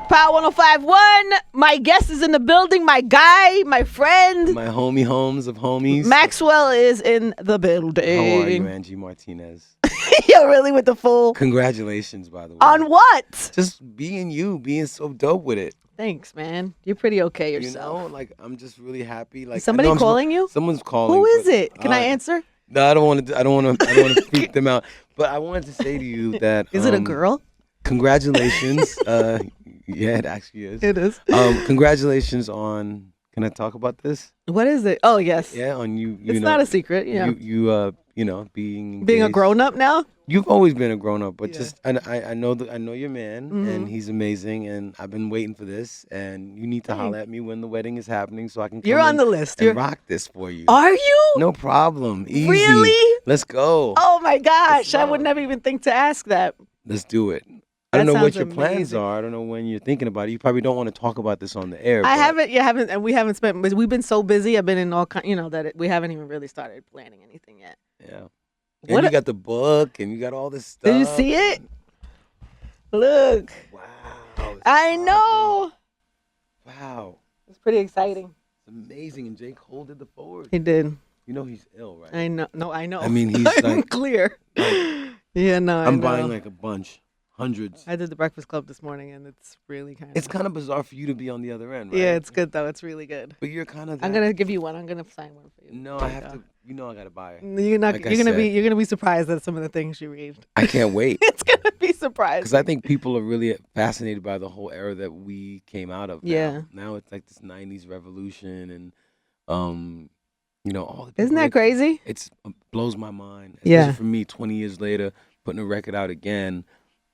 Power 105.1. My guest is in the building. My guy, my friend. My homie homes of homies. Maxwell is in the building. How are you, Angie Martinez? You're really with the full. Congratulations, by the way. On what? Just being so dope with it. Thanks, man. You're pretty okay yourself. You know, like I'm just really happy. Like is somebody calling you? Someone's calling. Who is it? Can I answer? No, I don't want to freak them out. But I wanted to say to you that is it a girl? Congratulations. Yeah, it actually is. It is. Congratulations on. Can I talk about this? What is it? Oh, yes. Yeah, on you. It's not a secret. Yeah. You know, being a grown up now. You've always been a grown up, but just I know your man, and he's amazing, and I've been waiting for this, and you need to holler at me when the wedding is happening so I can. You're on the list. And rock this for you. Are you? No problem. Easy. Really? Let's go. Oh my gosh! I would never even think to ask that. Let's do it. I don't know what your plans are. I don't know when you're thinking about it. You probably don't want to talk about this on the air. I haven't. You haven't, and we haven't spent. We've been so busy. I've been in all kind. We haven't even really started planning anything yet. Yeah. And you got the book, and you got all this stuff. Did you see it? Look. Wow. I know. Wow. It's pretty exciting. It's amazing, and J. Cole did the forward. He did. You know he's ill, right? I know. No, I know. I mean, he's I'm like clear. Yeah, no. I'm buying like a bunch. Hundreds. I did the Breakfast Club this morning, and it's really kind of. It's kind of bizarre for you to be on the other end, right? Yeah, it's good though. It's really good. But you're kind of. I'm gonna give you one. I'm gonna sign one for you. No, I have to. You know, I gotta buy it. You're not. You're gonna be surprised at some of the things you read. I can't wait. It's gonna be surprised. Because I think people are really fascinated by the whole era that we came out of. Yeah. Now it's like this '90s revolution, and you know, all the. Isn't that crazy? It blows my mind. Especially for me, 20 years later, putting a record out again.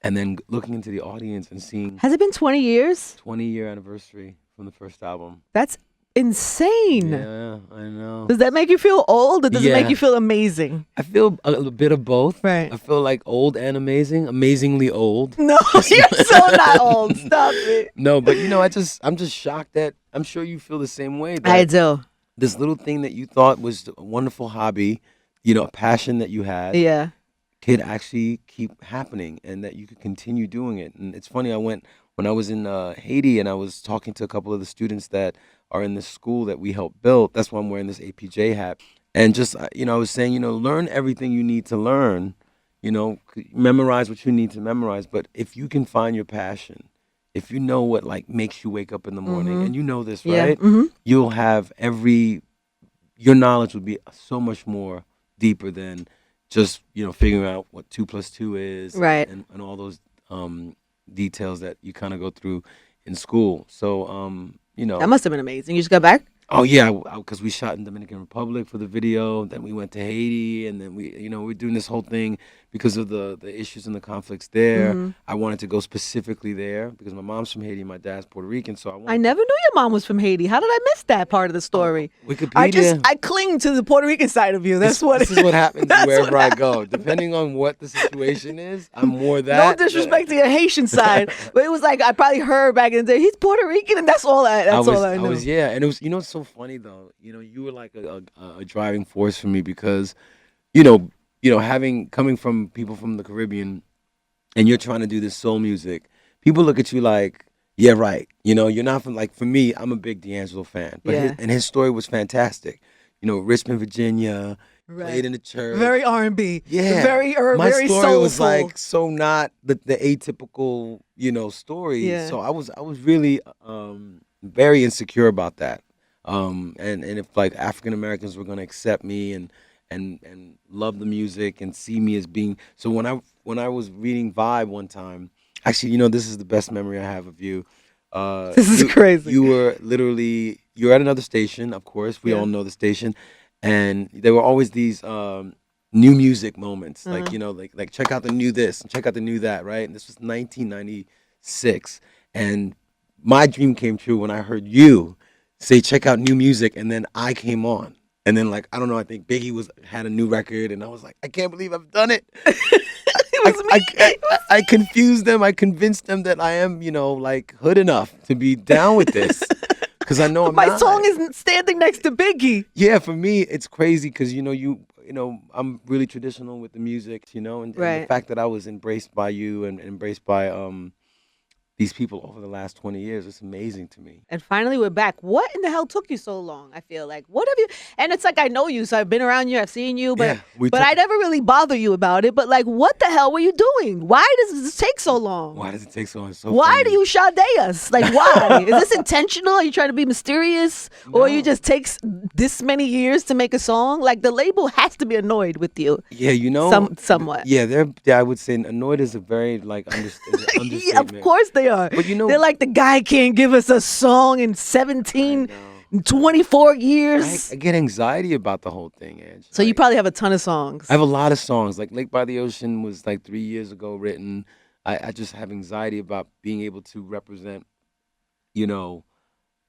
And then looking into the audience and seeing. Has it been 20 years? 20-year anniversary from the first album. That's insane. Yeah, I know. Does that make you feel old, or does it make you feel amazing? I feel a bit of both. Right. I feel like old and amazing, amazingly old. No, you're so not old. Stop it. No, but you know, I'm just shocked that I'm sure you feel the same way. That I do. This little thing that you thought was a wonderful hobby, you know, a passion that you had. Yeah. Could actually keep happening, and that you could continue doing it. And it's funny, when I was in Haiti, and I was talking to a couple of the students that are in this school that we helped build. That's why I'm wearing this APJ hat. And just, you know, I was saying, you know, learn everything you need to learn, you know, memorize what you need to memorize. But if you can find your passion, if you know what like makes you wake up in the morning, and you know this, right? You'll have your knowledge will be so much more deeper than just, you know, figuring out what 2 + 2 is, right, and all those details that you kind of go through in school. So, you know, that must have been amazing. You just got back? Oh yeah, because we shot in Dominican Republic for the video. Then we went to Haiti, and then we're doing this whole thing because of the issues and the conflicts there. I wanted to go specifically there because my mom's from Haiti, and my dad's Puerto Rican. So I never knew your mom was from Haiti. How did I miss that part of the story? Wikipedia. I cling to the Puerto Rican side of you. This is what happens wherever I go. Depending on what the situation is, I'm more that. No disrespect to your Haitian side, but it was like I probably heard back in the day he's Puerto Rican, and that's all I knew. And it was, you know, it's so funny though. You know, you were like a driving force for me because, you know, coming from people from the Caribbean, and you're trying to do this soul music. People look at you like, yeah, right. You know, you're not from, like, for me, I'm a big D'Angelo fan, but his story was fantastic. You know, Richmond, Virginia, played in the church, very R&B, yeah, very my story soulful. was like so not the atypical, you know, story. Yeah. So I was really very insecure about that. And if like African Americans were gonna accept me and love the music and see me as being, so when I was reading Vibe one time, actually, you know, this is the best memory I have of you. This is crazy. You're at another station, of course. We all know the station, and there were always these new music moments, like, you know, like check out the new this and check out the new that, right? And this was 1996, and my dream came true when I heard you say check out new music, and then I came on. And then, like, I don't know, I think Biggie had a new record, and I was like, I can't believe I've done it. It was me. I confused them. I convinced them that I am, you know, like, hood enough to be down with this. Because I know I'm My not. song isn't standing next to Biggie. Yeah, for me, it's crazy because, you know, I'm really traditional with the music, you know, and the fact that I was embraced by you and embraced by these people over the last 20 years. It's amazing to me. And finally, we're back. What in the hell took you so long? I feel like, what have you? And it's like I know you, so I've been around you, I've seen you, but Yeah, I never really bother you about it. But like, what the hell were you doing? Why does this take so long? Why does it take so long? It's so Why funny. do you Sade us? Like, why? Is this intentional? Are you trying to be mysterious, or you just takes this many years to make a song? Like, the label has to be annoyed with you. Yeah, you know, somewhat. Yeah, I would say annoyed is a very like understatement. Yeah, of course they are. But you know, they're like, the guy can't give us a song in 17, 24 years. I get anxiety about the whole thing, Ange. So you probably have a ton of songs. I have a lot of songs. Like Lake by the Ocean was like 3 years ago written. I just have anxiety about being able to represent, you know,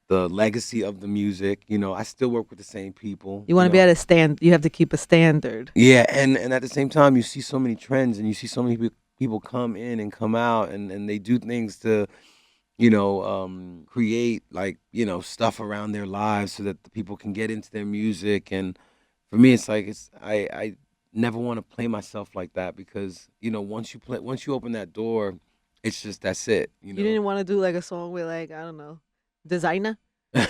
the legacy of the music. You know, I still work with the same people. You want to be at a stand. You have to keep a standard. Yeah, and at the same time, you see so many trends, and you see so many people come in and come out, and they do things to, you know, create like, you know, stuff around their lives so that the people can get into their music. And for me, it's like I never want to play myself like that, because, you know, once you open that door, it's just that's it. You know, You didn't want to do like a song with like, I don't know, Designer. You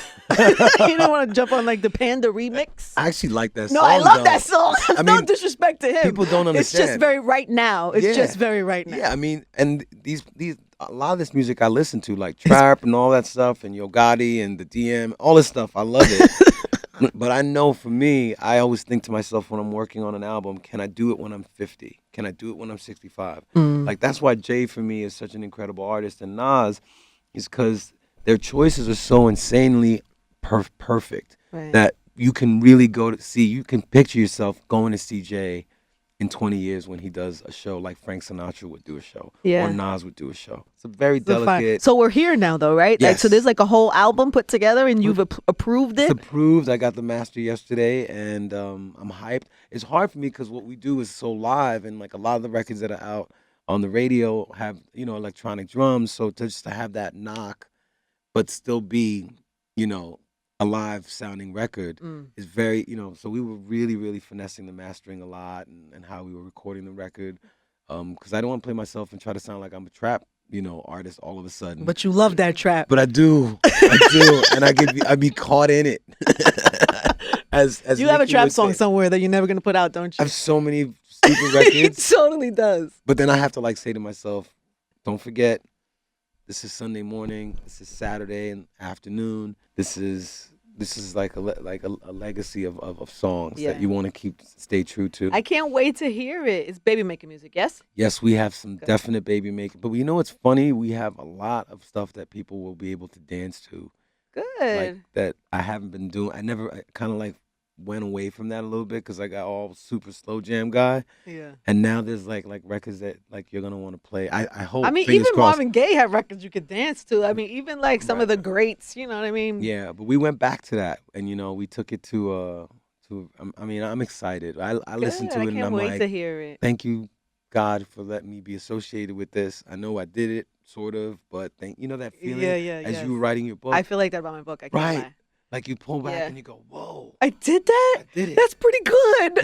didn't want to jump on like the Panda remix. I actually like that song. No, I love though. that song. No disrespect to him. People don't understand. It's just very right now. It's Yeah. just very right now. Yeah, I mean, and these a lot of this music I listen to, like trap and all that stuff, and Yo Gotti and the DM, all this stuff, I love it. But I know for me, I always think to myself when I'm working on an album, can I do it when I'm 50? Can I do it when I'm 65? Like, that's why Jay for me is such an incredible artist, and Nas is because their choices are so insanely perfect that you can really you can picture yourself going to see Jay in 20 years when he does a show like Frank Sinatra would do a show, or Nas would do a show. It's a very delicate. So we're here now, though, right? Yes. Like, so there's like a whole album put together, and you've approved it. It's approved. I got the master yesterday, and I'm hyped. It's hard for me because what we do is so live, and like a lot of the records that are out on the radio have, you know, electronic drums. So just to have that knock, but still be, you know, a live sounding record is very, you know, so we were really, really finessing the mastering a lot, and how we were recording the record. Because I don't want to play myself and try to sound like I'm a trap, you know, artist all of a sudden. But you love that trap. But I do, and I'd be caught in it. as you have a Nicki trap would song say. somewhere that you're never gonna put out, don't I you? have so many stupid He records, totally does. but then I have to like say to myself, don't forget, this is Sunday morning. This is Saturday and afternoon. This is like a legacy of songs that you want to stay true to. I can't wait to hear it. It's baby making music, yes? Yes, we have some definite baby making, but you know what's funny? We have a lot of stuff that people will be able to dance to, like Good. that I haven't been doing. I kind of like went away from that a little bit because I got all super slow jam guy. Yeah. And now there's like records that like you're gonna want to play. I hope. I mean, fingers even crossed. Marvin Gaye had records you could dance to. I mean, even like some of the greats, you know what I mean? Yeah, but we went back to that, and you know, we took it to. I mean, I'm excited. I listened to it, and I'm I can't wait like, to hear it. thank you, God, for letting me be associated with this. I know I did it, sort of, but you know that feeling as you were writing your book. I feel like that about my book. I can't lie. Like you pull back and you go, whoa. I did that? I did it. That's pretty good.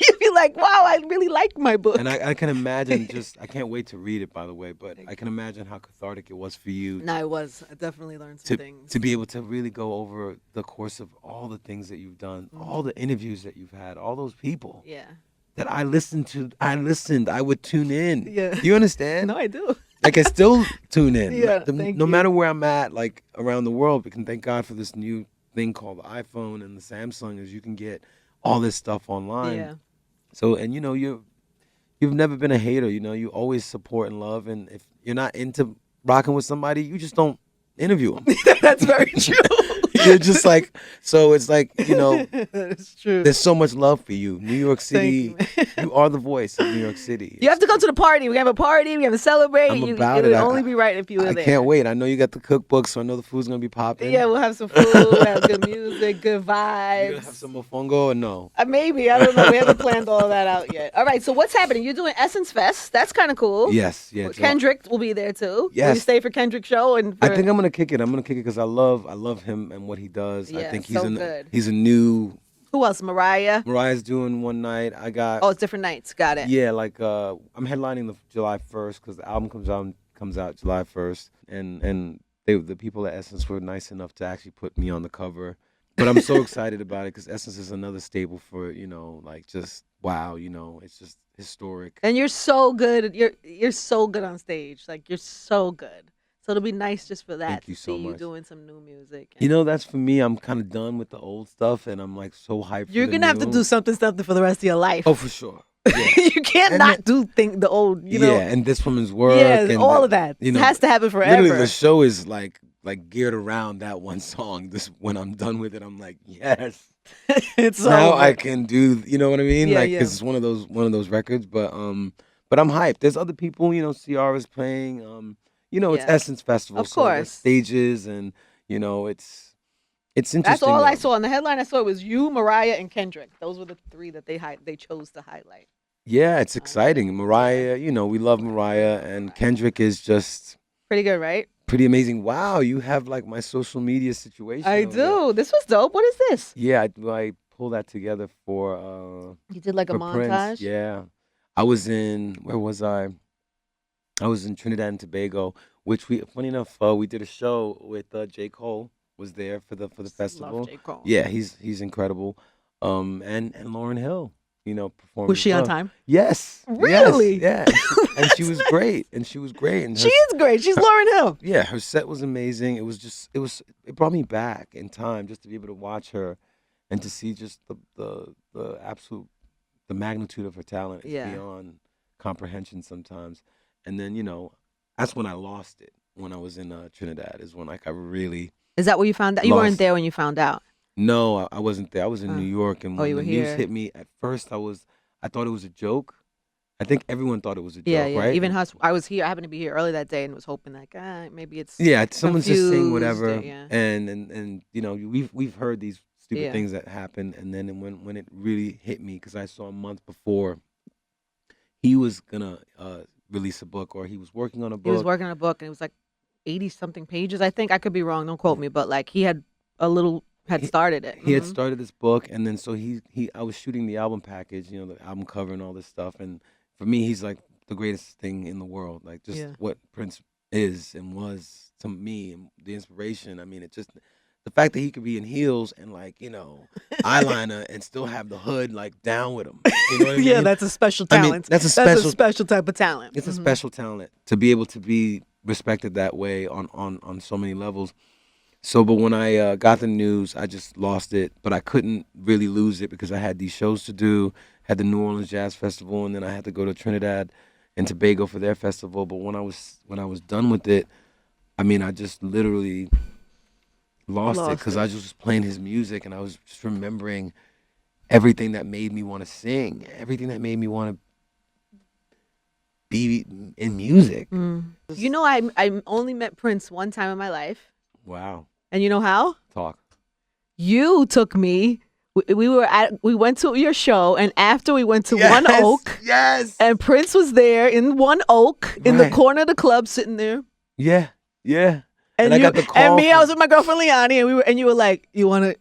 You'd be like, wow, I really like my book. And I can imagine I can't wait to read it, by the way, but I can imagine how cathartic it was for you. No, it was. I definitely learned some things. To be able to really go over the course of all the things that you've done, all the interviews that you've had, all those people that I listened to. I would tune in. Yeah. Do you understand? No, I do. Like I still tune in. Yeah, No matter where I'm at, like around the world, we can thank God for this new thing called the iPhone and the Samsung, is you can get all this stuff online. Yeah. So, and you know, you've never been a hater, you know, you always support and love, and if you're not into rocking with somebody, you just don't interview them. That's very true. You're just like, so it's like, you know, That's true. there's so much love for you. New York City, Thank you are the voice of New York City. You have to go to the party. We have a party. We have to celebrate. I'm It about would it. only be right if you were I there. can't wait. I know you got the cookbook, so I know the food's gonna be popping. Yeah, we'll have some food. We'll have good music, good You vibes. gonna have some mofongo or no? Maybe. I don't know. We haven't planned all of that out yet. All right. So what's happening? You're doing Essence Fest. That's kind of cool. Yes, yeah. Kendrick will be there too. Yes. Will you stay for Kendrick's show? I think I'm gonna kick it. I'm gonna kick it because I love him and what he does. Yeah, I think so good. he's a new. Who else? Mariah. Mariah's doing one night. I got. Oh, it's different nights. Got it. Yeah, like I'm headlining the July 1st because the album comes out on comes out July 1st, and the people at Essence were nice enough to actually put me on the cover. But I'm so excited about it because Essence is another staple for, like just wow, it's just historic. And you're so good. You're so good on stage. Like you're so good. So it'll be nice just for that Thank to you see so you much. doing some new music. That's for me. I'm kind of done with the old stuff, and I'm like so hyped. You're for the gonna have to new. do something for the rest of your life. Oh, for sure. Yeah. You can't And not do the old. Yeah, and this woman's work. Yeah, and all of that. It has to happen forever. Literally, the show is like geared around that one song. This when I'm done with it, I'm like, yes. It's now over. I can do. You know what I mean? Yeah, Like, yeah. 'cause it's one of those records. But I'm hyped. There's other people. Ciara's playing. It's Yeah. Essence Festival. Of So there's course. stages, and it's interesting. That's all I though. saw. On the headline I saw it was you, Mariah, and Kendrick. Those were the three that they chose to highlight. Yeah, it's Yeah. exciting. Mariah, we love Mariah, and Kendrick is just Pretty good, right? pretty amazing. Wow, you have like my social media situation. I over there. do. This was dope. What is this? Yeah, I pulled that together for You did like a for montage. Prince. Yeah, I was in where was I? I was in Trinidad and Tobago, which funny enough, we did a show with J. Cole was there for the festival. Love J. Cole. Yeah, he's incredible. And Lauryn Hill, performed. Was as she on well. time? Yes. Really? Yes, yeah. And she was great. And she was great. And She is great. She's Lauryn Hill. yeah, her set was amazing. It brought me back in time just to be able to watch her and to see just the absolute the magnitude of her talent is Yeah. beyond comprehension sometimes. And then, that's when I lost it. When I was in Trinidad is when like I really Is that what you found out? You weren't lost. there when you found out. No, I wasn't there. I was in New York, and Oh, when you the were news here. hit me, at first I thought it was a joke. I think everyone thought it was a joke, Yeah, yeah. right? Even us. I was here. I happened to be here early that day and was hoping like, maybe it's Yeah, someone's just saying confused, whatever, yeah. and we've heard these stupid Yeah. things that happen, and then when it really hit me, because I saw a month before he was gonna release a book, or he was working on a He book. was working on a book and it was like 80 something pages. I think I could be wrong. Don't quote me, but like he had started it. He had Mhm. started this book, and then so I was shooting the album package, the album cover and all this stuff, and for me, he's like the greatest thing in the world, like just Yeah. what Prince is and was to me, and the inspiration. I mean, it just the fact that he could be in heels and like eyeliner and still have the hood like down with him. You know what I mean? Yeah, that's a special I mean, talent. that's a That's special. a special type of talent. It's a Mhm. special talent to be able to be respected that way on so many levels. So, but when I got the news, I just lost it. But I couldn't really lose it because I had these shows to do. Had the New Orleans Jazz Festival, and then I had to go to Trinidad and Tobago for their festival. But when I was done with it, I mean, I just literally lost it because I was just playing his music, and I was just remembering everything that made me want to sing, everything that made me want to be in music. You know, I only met Prince one time in my life, Wow. and you know how? Talk. You took me. We went to your show, and after we went to One Oak, Yes. and Prince was there in One Oak in the Right. corner of the club, sitting there. Yeah. Yeah. And, I you, got the call. and me, I from- was with my girlfriend Liani, and you were like, "You wanna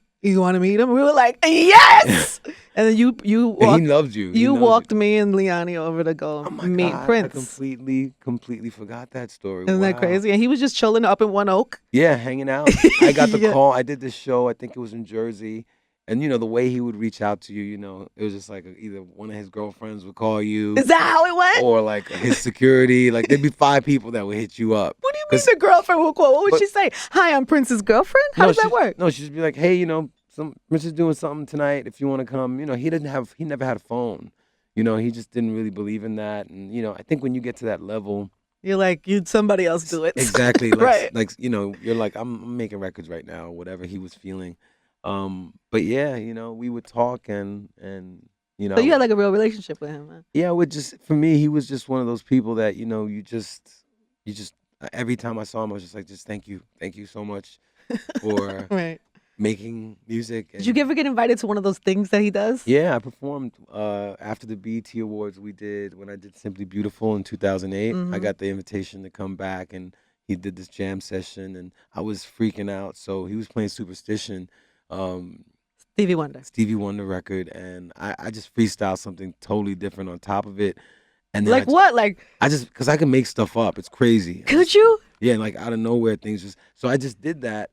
meet him?" We were like, "Yes!" And then you And walked, he loved you. He you knows walked me and Liani over to go Oh my meet God, Prince. I completely forgot that story. Isn't that Wow. crazy? And he was just chilling up in One Oak. Yeah, hanging out. I got the Yeah. call. I did this show. I think it was in Jersey. And the way he would reach out to you, it was just like either one of his girlfriends would call you, Is that how it went? or like his security. Like there'd be 5 people that would hit you up. What do you mean 'Cause- the girlfriend will call? What would But- she say? Hi, I'm Prince's girlfriend? How does that work? No, she'd just be like, hey, some Prince is doing something tonight. If you want to come, he never had a phone. He just didn't really believe in that. And I think when you get to that level, You're like, you'd somebody else do it. exactly, like, Right. like you're like, I'm making records right now, whatever he was feeling. But yeah, we would talk and So you had like a real relationship with him, huh? yeah, for me, he was just one of those people that you just every time I saw him, I was just like, just thank you so much for Right. making music. Did you ever get invited to one of those things that he does? Yeah, I performed after the BET Awards when I did Simply Beautiful in 2008. I Mhm. got the invitation to come back, and he did this jam session, and I was freaking out. So he was playing Superstition, Stevie Wonder. Stevie Wonder record, and I just freestyled something totally different on top of it. And then Like what? Like, I just because I can make stuff up. It's crazy. could you? Yeah, like out of nowhere, things just. So I just did that,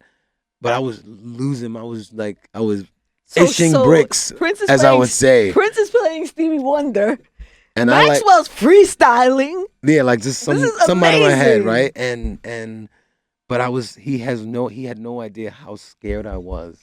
but I was losing. I was ishing bricks, Prince is as I playing. would say. Prince is playing Stevie Wonder. And Maxwell's freestyling. like just This is some out of my head, amazing. right? But he had no idea how scared I was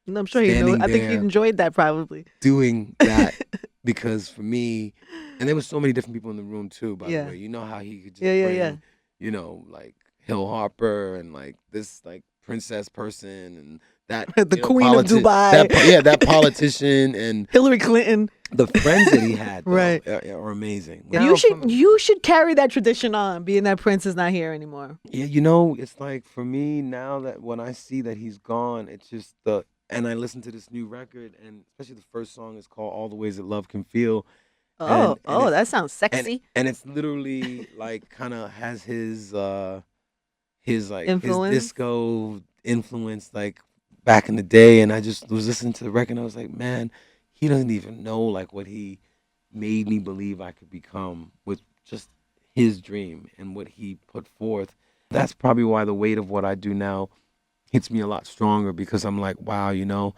I'm sure he knew. standing I think he there. enjoyed that probably. doing that because for me, and there was so many different people in the room too. By Yeah. the way, you know how he could just Yeah, bring, yeah. you know, like Hill Harper and like this like princess person and that The you know, Queen of Dubai. that politician and Hillary Clinton. the friends that he had though, Right. are amazing. Yeah, Now from- you should carry that tradition on, being that Prince is not here anymore. Yeah, you know, it's like for me now that when I see that he's gone, it's just and I listen to this new record, and especially the first song is called "All the Ways That Love Can Feel." And That sounds sexy. and it's literally like kind of has his like Influence? his disco influence like back in the day, and I just was listening to the record, and I was like, man, he doesn't even know like what he made me believe I could become with just his dream and what he put forth. That's probably why the weight of what I do now hits me a lot stronger, because I'm like, wow, you know,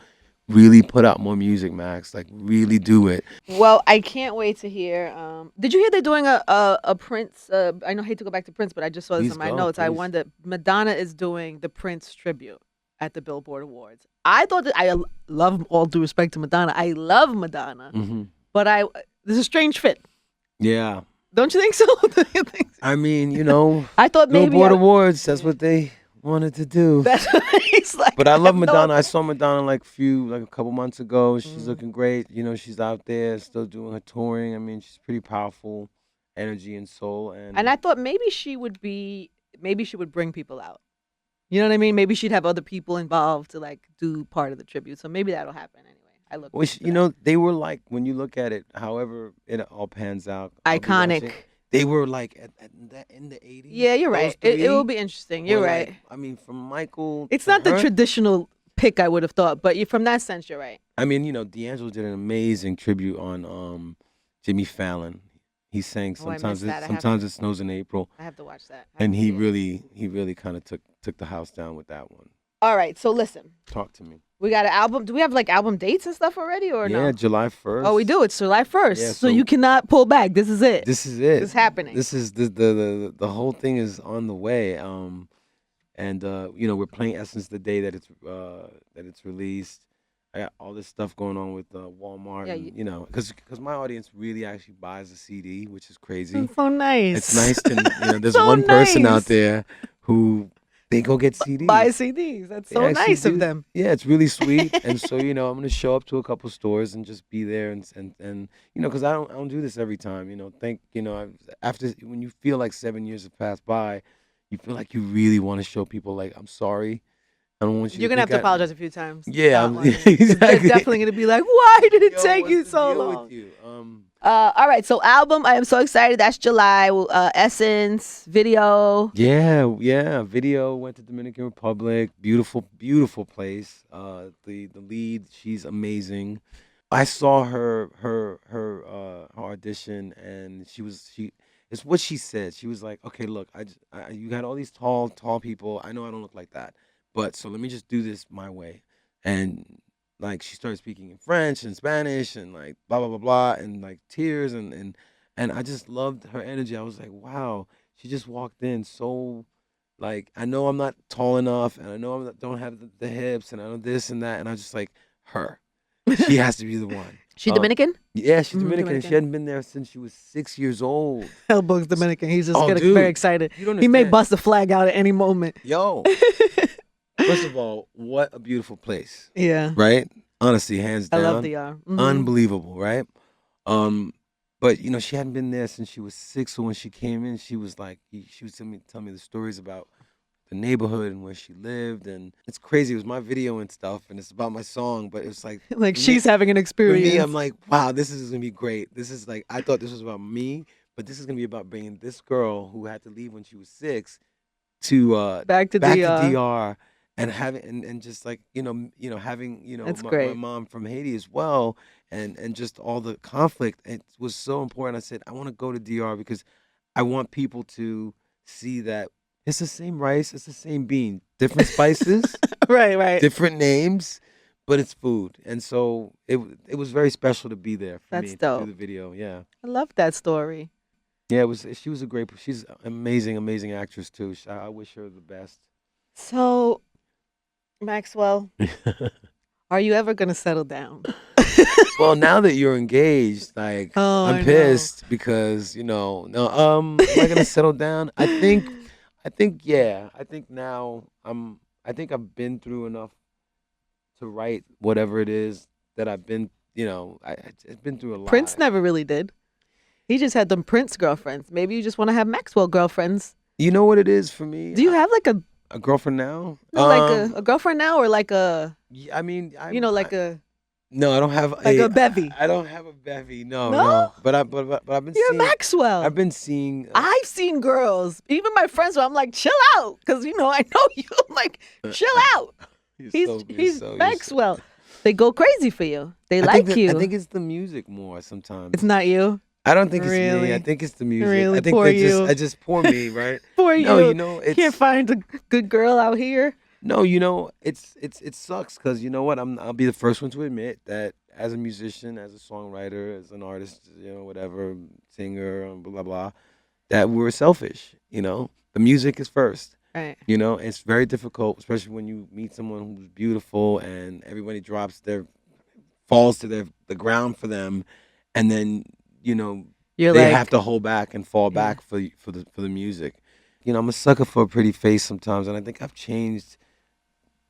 really put out more music, Max. Like, really do it. Well, I can't wait to hear. Did you hear they're doing a Prince? I know I hate to go back to Prince, but I just saw this Please in my go, notes. I please. wonder, Madonna is doing the Prince tribute at the Billboard Awards. I thought that I love, all due respect to Madonna, I love Madonna, Mm-hmm. but there's a strange fit. Yeah. Don't you think so? Do you think so? I mean, you know, I thought maybe Billboard Awards, that's what they wanted to do. that's it's like. But I love have no- Madonna. I saw Madonna like a couple months ago. She's Mm. looking great. You know, she's out there still doing her touring. I mean, she's pretty powerful energy and soul. And I thought maybe she would bring people out. You know what I mean? Maybe she'd have other people involved to like do part of the tribute. So maybe that'll happen anyway. I look. which, you know, they were like, when you look at it, however it all pans out, I'll be Iconic. watching, they were like in the 80s. Yeah, you're right. Those It will three be interesting. You're were, right. like, I mean, from Michael. It's to not the her, traditional pick I would have thought, but from that sense, you're right. I mean, you know, D'Angelo did an amazing tribute on Jimmy Fallon. He sang Oh, I missed sometimes that. I sometimes it snows in April, I have to watch that. I and have to he see it. really kind of took the house down with that one. All right, so listen, Talk to me. we got an album. Do we have like album dates and stuff already, or Yeah, no? July 1st. Oh, we do. It's July 1st, Yeah, so so- you cannot pull back. This is it. This is it. It's happening. This is the whole thing is on the way. And you know, we're playing Essence the day that it's released. I got all this stuff going on with Walmart. Yeah, and, you know, because my audience really actually buys a CD, which is crazy. It's so nice. It's nice to you know. There's So one person nice. out there who they go get CDs. Buy CDs. That's They so actually nice of do- them. Yeah, it's really sweet. And so, you know, I'm gonna show up to a couple stores and just be there and you know, because I don't do this every time. You know, after when you feel like 7 years have passed by, you feel like you really want to show people like, I'm sorry. I don't want you. You're gonna have to think apologize a few times. Yeah, Not I'm- one. exactly. They're definitely gonna be like, "Why did it Yo, take what's you the so deal long?" with you? All right, so album. I am so excited. That's July. Essence video. Yeah. Video went to Dominican Republic. Beautiful place. The lead, she's amazing. I saw her audition, and it's what she said. She was like, okay, look, you got all these tall people. I know I don't look like that, but so let me just do this my way. And like she started speaking in French and Spanish and like blah blah blah blah and like tears and I just loved her energy. I was like, wow, she just walked in so like, I know I'm not tall enough, and I know don't have the hips, and I know this and that, and I was just like, her. She has to be the one. She Um, Dominican? Yeah, she's Mhm, Dominican. and She Dominican. hadn't been there since she was 6 years old. Hellbug's Dominican. He's just Oh, getting dude. very excited. You don't He may understand. bust the flag out at any moment. Yo, first of all, what a beautiful place, Yeah, right? Honestly, hands I down. love the Unbelievable, right? But you know, she hadn't been there since she was 6. So when she came in, she was like, she was tell me the stories about the neighborhood and where she lived, and it's crazy. It was my video and stuff, and it's about my song, but it's like Like for she's me, having an for experience. me, I'm like, wow, this is gonna be great. This is like, I thought this was about me, but this is gonna be about bringing this girl who had to leave when she was 6 to back to back DR. to DR and having and just like having That's my great. mom from Haiti as well, and just all the conflict, it was so important. I said I want to go to DR because I want people to see that it's the same rice, it's the same bean, different spices, Right, right. different names, but it's food. And so it was very special to be there for That's me to do the dope. video. Yeah. I love that story. Yeah, it was she was a great she's an amazing, amazing actress too. I wish her the best. So, Maxwell, are you ever gonna settle down? Well, now that you're engaged, like Oh, I'm I know. pissed because, no, am I gonna settle down? I think yeah. I think now I think I've been through enough to write whatever it is that I've been, I've been through a Prince lot. never really did. He just had them Prince girlfriends. Maybe you just want to have Maxwell girlfriends. You know what it is for me? Do you have like a A girlfriend now? no, like a girlfriend now, or like a Yeah, I mean, like a no, I don't have bevy? I don't have a bevy. No, No, no. But I've been you're seeing Maxwell. I've been seeing I've seen girls, even my friends, where I'm like, chill out, because I know you. I'm like, chill out. He's Maxwell. They go crazy for you. They like you. I think it's the music more sometimes. It's not you. I don't think it's me. Really? I think it's the music. Really? I think Poor you. I just poor me, right? Poor No, you. it's Can't find a good girl out here. no, it sucks because you know what? I'll be the first one to admit that as a musician, as a songwriter, as an artist, whatever, singer, blah blah blah, that we're selfish. The music is first. Right. It's very difficult, especially when you meet someone who's beautiful and everybody falls to the ground for them, and then You're they like, have to hold back and fall yeah. back for the music. I'm a sucker for a pretty face sometimes, and I think I've changed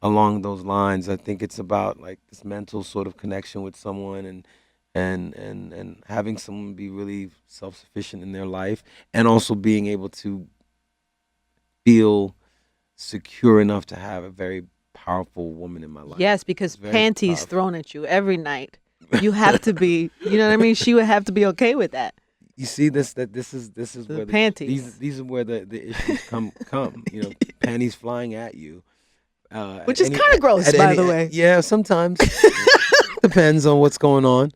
along those lines. I think it's about like this mental sort of connection with someone, and having someone be really self-sufficient in their life, and also being able to feel secure enough to have a very powerful woman in my life. Yes, because It's very panties powerful. thrown at you every night. You have to be, you know what I mean? She would have to be okay with that. You see this is The where panties. these are where the issues come panties flying at you, Which is kind of gross, by the way. Yeah, sometimes depends on what's going on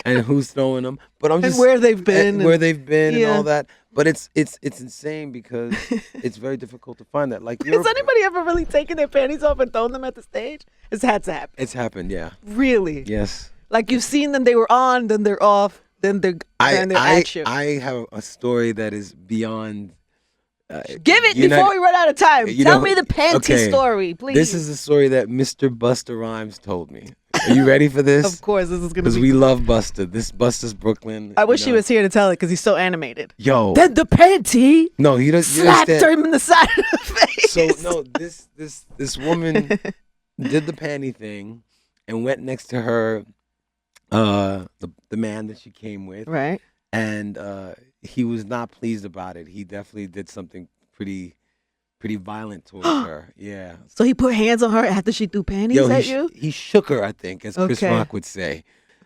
and who's throwing them. But I'm And just where they've been. where they've been and yeah. all that. But it's insane because it's very difficult to find that. Like Has anybody ever really taken their panties off and thrown them at the stage? It's had to happen. it's happened, yeah. Really? Yes. Like you've seen them, they were on, then they're off, then they're at you. I have a story that is beyond. Give it you're before not- we run out of time. you Tell know- me the panty okay. story, please. This is a story that Mr. Busta Rhymes told me. Are you ready for this? Of course, this is going to Because be. we love Busta. This Busta's Brooklyn. I wish he was here to tell it because he's so animated. Yo. Then the panty No, he doesn't. slapped him in the side of the face. So no, this woman did the panty thing and went next to her, the man that she came with, Right. and he was not pleased about it. He definitely did something pretty violent towards her. Yeah. So he put hands on her after she threw panties Yo, at you? he shook her, I think, as Chris Okay. Rock would say.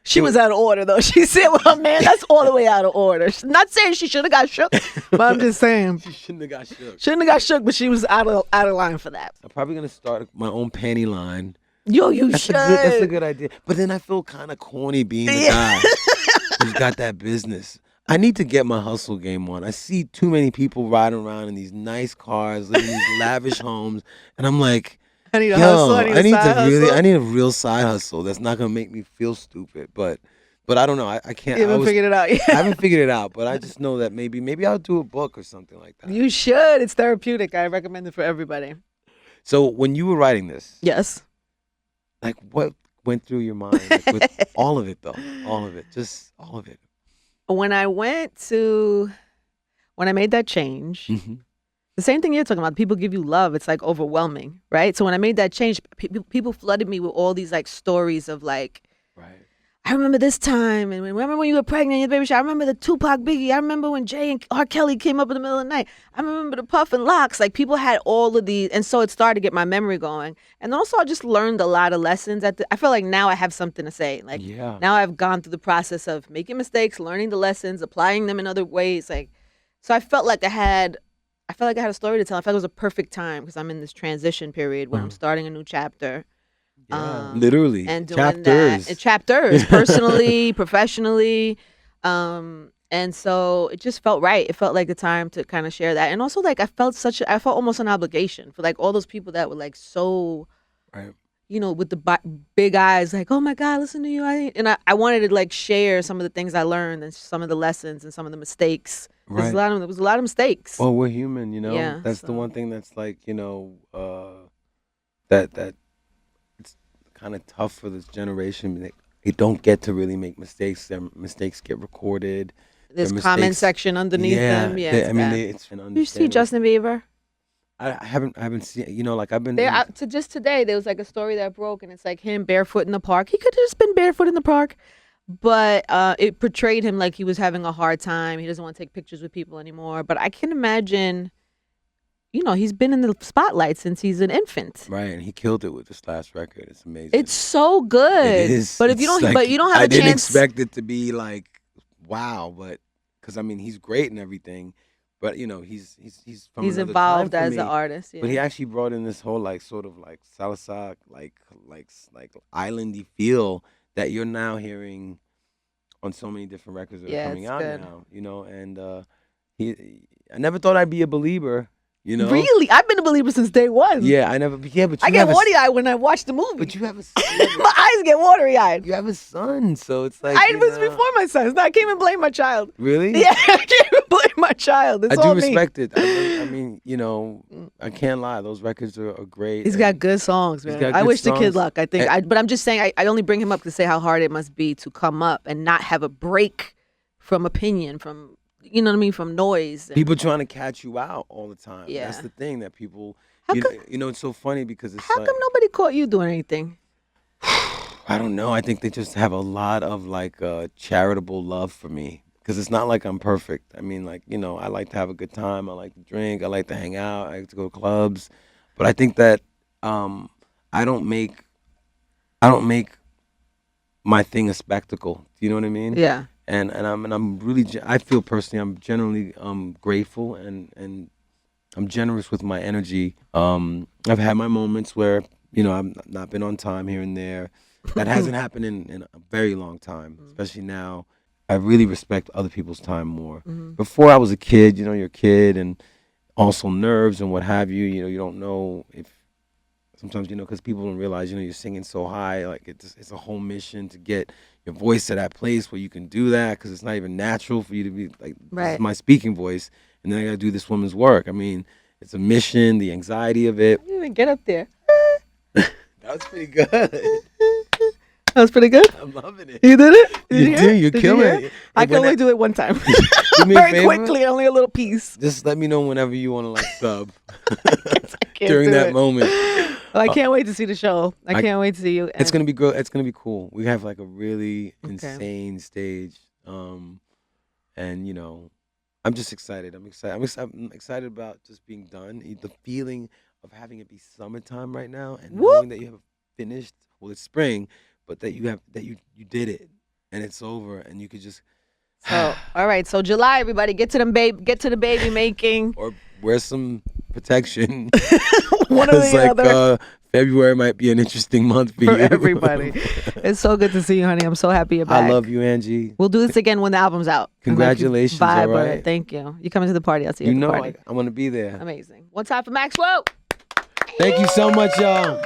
She was out of order, though. She said, well, man, that's all the way out of order. She's not saying she should have got shook, but I'm just saying. She shouldn't have got shook. Shouldn't have got shook, but she was out of line for that. I'm probably gonna start my own panty line. Yo, you That's should. that's a good idea. But then I feel kind of corny being the guy who's got that business. I need to get my hustle game on. I see too many people riding around in these nice cars, living in these lavish homes, and I'm like, I need a yo, hustle. I need a side hustle. I need a real side hustle that's not gonna make me feel stupid. But I don't know. I can't. You haven't figured it out yet. I haven't figured it out, but I just know that maybe I'll do a book or something like that. You should. It's therapeutic. I recommend it for everybody. So when you were writing this, Yes. like what went through your mind with all of it though? All of it. Just all of it. When I made that change, Mhm. the same thing you're talking about, people give you love. It's like overwhelming, right? So when I made that change, people flooded me with all these like stories of like, Right. I remember this time, and remember when you were pregnant, your baby shower. I remember the Tupac Biggie. I remember when Jay and R. Kelly came up in the middle of the night. I remember the Puff and Locks. Like people had all of these, and so it started to get my memory going. And then also I just learned a lot of lessons. I feel like now I have something to say. Like Yeah. now I've gone through the process of making mistakes, learning the lessons, applying them in other ways. Like so I felt like I had I felt like I had a story to tell. I felt like it was a perfect time because I'm in this transition period where I'm starting a new chapter. Yeah, literally. And doing Chapters. that. Chapters, personally, professionally. And so it just felt right. It felt like the time to kind of share that. And also like I felt almost an obligation for like all those people that were like so, Right. with the big eyes, like, oh my God, listen to you. I wanted to like share some of the things I learned and some of the lessons and some of the mistakes. Right. There was a lot of mistakes. Well, we're human, Yeah, That's the so. one thing that's like, that it's kind of tough for this generation. They don't get to really make mistakes. Their mistakes get recorded. There's comment section underneath them. Yeah, it's an you see Justin Bieber? I haven't seen. Like I've been. Just today, there was like a story that broke, and it's like him barefoot in the park. He could have just been barefoot in the park, but it portrayed him like he was having a hard time. He doesn't want to take pictures with people anymore. But I can imagine, he's been in the spotlight since he's an infant. Right, and he killed it with this last record. It's amazing. It's so good. It is. But if you don't, but you don't have a chance. I didn't expect it to be like wow, but because he's great and everything. But he's from he's another involved time for as me. an artist. Yeah. But he actually brought in this whole like sort of like salsa like islandy feel that you're now hearing on so many different records that are coming out good. now. And I never thought I'd be a believer. Really, I've been a believer since day one. Yeah, I never. Yeah, but I get watery-eyed when I watch the movie. But you have a my eyes get watery-eyed. You have a son, so it's like I was before my son. I can't even blame my child. Really? Yeah, I can't even blame my child. It's I all do me. respect it. I mean, I can't lie. Those records are great. He's got good songs, man. I wish the kid luck. I think, but I'm just saying. I only bring him up to say how hard it must be to come up and not have a break from opinion, from from noise. People trying to catch you out all the time. Yeah. That's the thing that people. How it's so funny because it's how come nobody caught you doing anything? I don't know. I think they just have a lot of like charitable love for me because it's not like I'm perfect. I mean, like I like to have a good time. I like to drink. I like to hang out. I like to go to clubs. But I think that I don't make my thing a spectacle. Do you know what I mean? Yeah. And I'm really I feel personally I'm generally grateful and I'm generous with my energy. I've had my moments where I've not been on time here and there. That hasn't happened in a very long time, especially now. I really respect other people's time more. Before I was a kid, you're a kid and also nerves and what have you. You don't know if sometimes because people don't realize you're singing so high, like it's a whole mission to get your voice to that place where you can do that because it's not even natural for you to be like this is my speaking voice and then I gotta do this woman's work. I mean, it's a mission, the anxiety of it. I didn't even get up there. That was pretty good. That was pretty good. I'm loving it. You did it? You're killing it. I can only do it one time. Do me Very quickly, only a little piece. Just let me know whenever you want to like sub during that moment. Well, I can't wait to see the show. I can't wait to see you. It's gonna be good. It's gonna be cool. We have like a really insane stage, and I'm just excited. I'm excited about just being done. The feeling of having it be summertime right now, and knowing that you have finished. Well, it's spring, but that you did it, and it's over, and you could just. So all right, so July, everybody, get to the baby making, or wear some protection. One or the other. February might be an interesting month for you. Everybody. It's so good to see you, honey. I'm so happy you're back. I love you, Angie. We'll do this again when the album's out. Congratulations. Vibe all right. Thank you. You coming to the party? I'll see you at the party. I'm going to be there. Amazing. One time for Maxwell. Thank you so much, y'all.